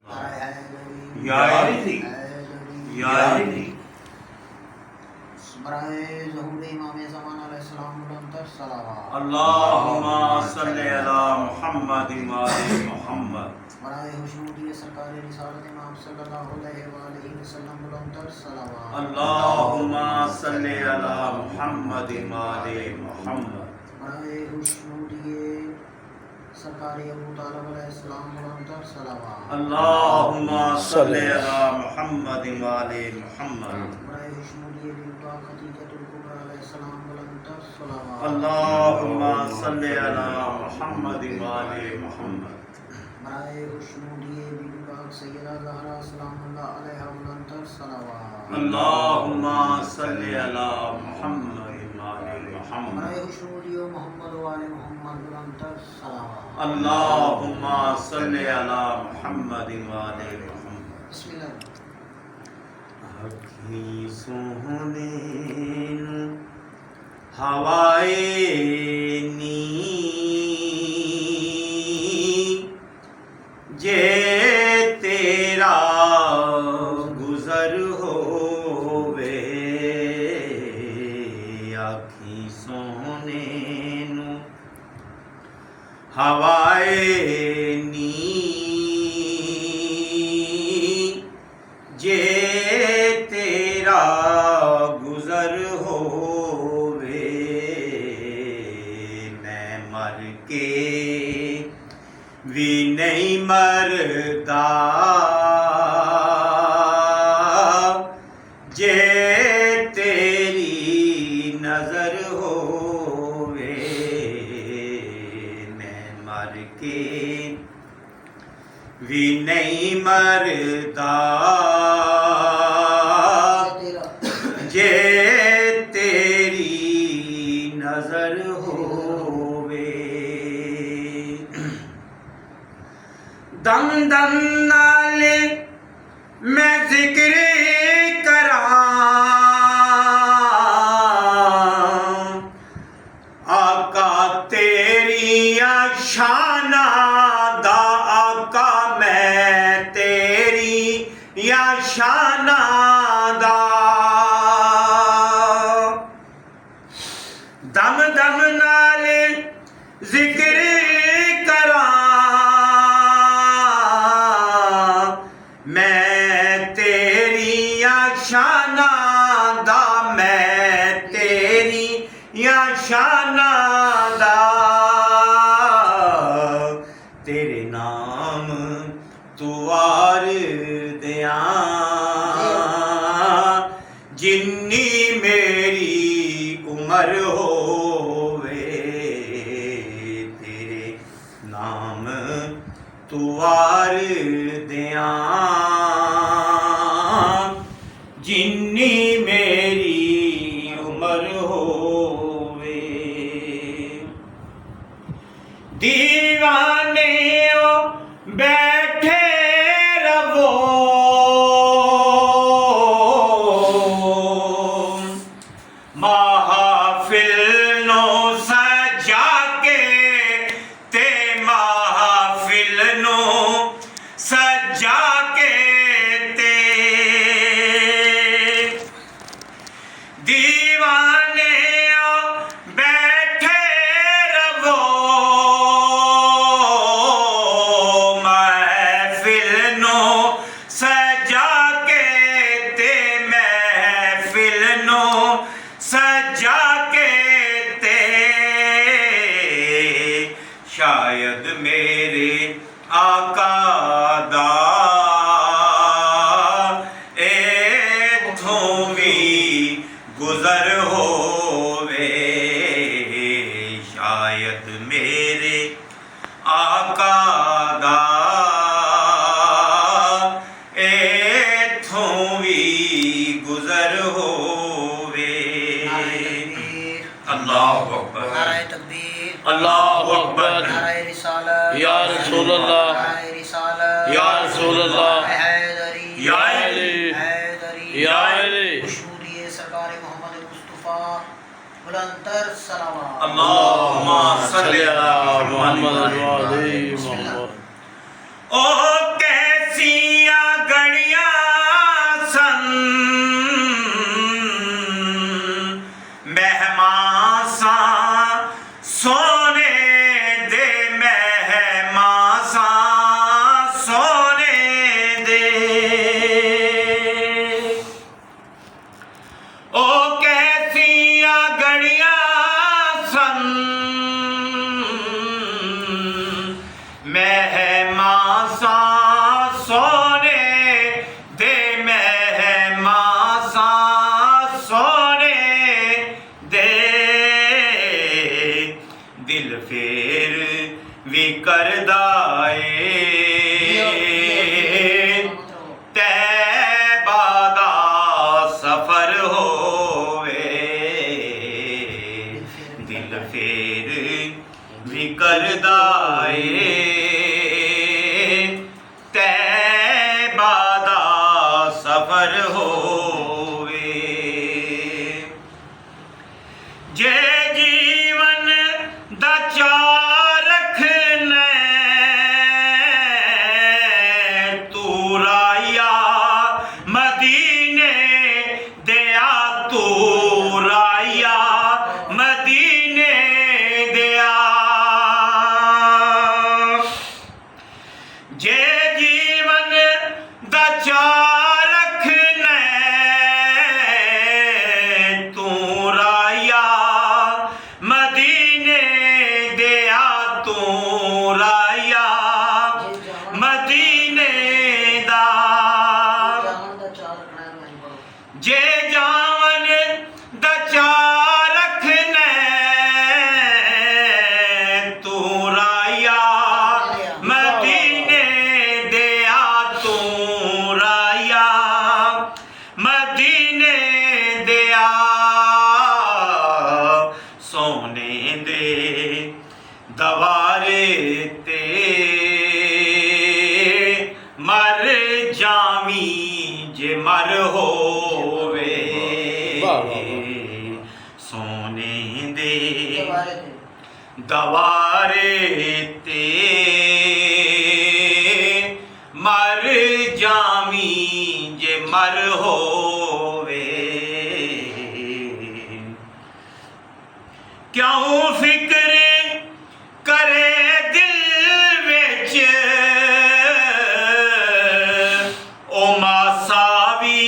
यारी यारी अल्लाहुम्मा सल्ली अला मुहम्मद व आले मुहम्मद। अल्लाहुम्मा सल्ली अला मुहम्मद व आले मुहम्मद। सरकारी अबू तालिब अलैहिस्सलाम मुनव्वर सलावत। अल्लाहुम्मा सल्ली अला मुहम्मद व आले मुहम्मद। अल्लाहुम्मा सल्ली अला मुहम्मद व आले मुहम्मद। अल्लाहुम्मा सल्ली अला मुहम्मद व आले मुहम्मद। अल्लाहुम्मा सल्ली अला मुहम्मद व आले मुहम्मद। अखी सोहने हवाए नी जे तेरा गुजर होवे। आखी सोने नू हवाए नी जे तेरा गुजर होवे। मैं मर के भी नहीं मरदा जे तेरी नजर होवे। मैं मर के भी नहीं मरदा जे तेरी नजर होवे। दम दम नाले मैं जिक्र करां आका तेरी शाना दा। आका मैं तेरी या शाना दा। दम दम नाले जिक्र करां मैं तेरी या शाना दा। मैं तेरी या शाना दा। तेरे नाम तू वार दियां जिन्नी मेरी उमर होवे। तेरे नाम तू वार दियां जिन्नी मेरी उमर होवे। दीवाने ओ बैठे रवो महफिल नो सजा के ते महफिल नो सजा के ते। दीवाने बैठे रवो महफिल नो सजा के ते। महफिल नो सजा के ते। शायद मेरे आका दा इत्थों भी गुजर होवे। शायद मेरे आका दा इत्थों भी गुजर होवे। अल्लाहु अकबर नाराए तकबीर अल्लाहु अकबर नाराए रिसालत या रसूल अल्लाह नाराए रिसालत या रसूल अल्लाह हैदरी या अली हैदरी या अली। खुशबूदिए सरकार मोहम्मद मुस्तफा बुलंदर सलावत। अल्लाहुम्मा सल्ली अला मुहम्मद व आले मुहम्मद। ओ कैसी करदा तैबा दा सफर होवे दिल फेर भी करदा तैबा दा सफर होवे जे जीवन दा चार रखना तू राया मदीने दिया तू राया मदीने दिया जे जीवन दा चार रखना तू राया मदीने दिया तू राया मदीने दा जे जावन दा चार रखना तू राया मदीने दिया तू राया मदीने दिया सोने दे दवारे ते मर जामी जे मर होवे सोने दे दवारे ते मर जामी जे मर होवे क्यों फिक्र करे दिल विच ओ मासावी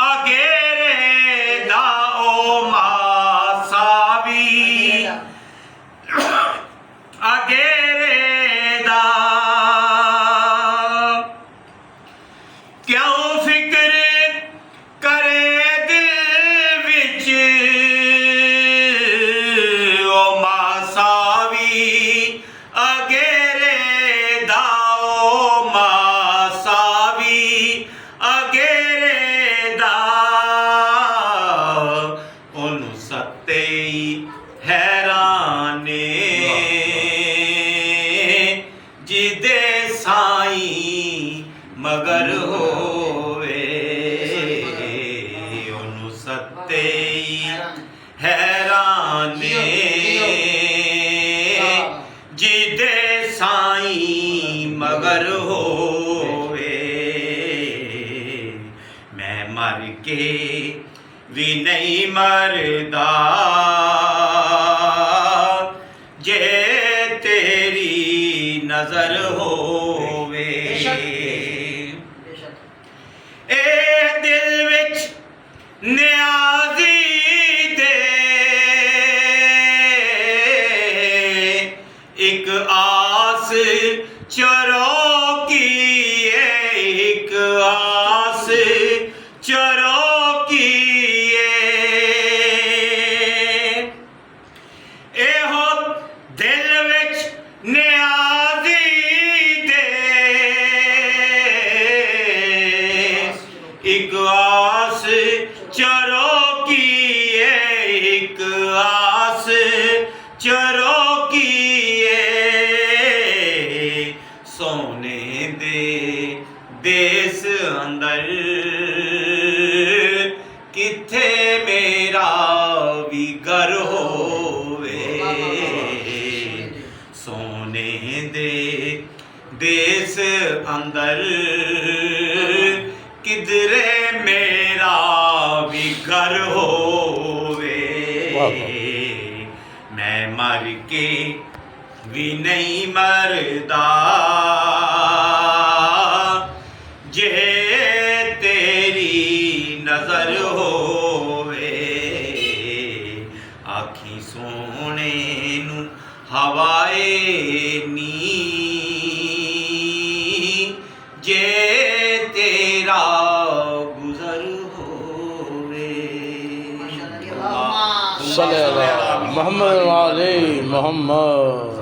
अगेरे दा ओ मासावी अगेरे दा क्यों फिक्र करे दिल विच ओ मासावी अगेरे दा ओ मासावी अगेरे दा ओनू सत्ते हैराने जिदे साईं मगर होवे ओनू सत्ते हैराने जिदे साईं मगर होवे मैं मर के भी नहीं मरदा जे तेरी नजर होवे ए दिल विच नियाज़ी दे एक आस चरो की एक आस चरो की एहो दिल विच नियाज़ी दे एक आस चरो की एक आस चरो की सोने दे देस अंदर किथे मेरा भी घर होवे सोने दे देस अंदर किधरे मेरा भी घर होवे मैं मर के भी नहीं मरदा जे तेरी नजर होवे आखी सोने नू हवाए नी जे तेरा गुजर होवे सल्लल्लाहु मोहम्मद वाले मोहम्मद।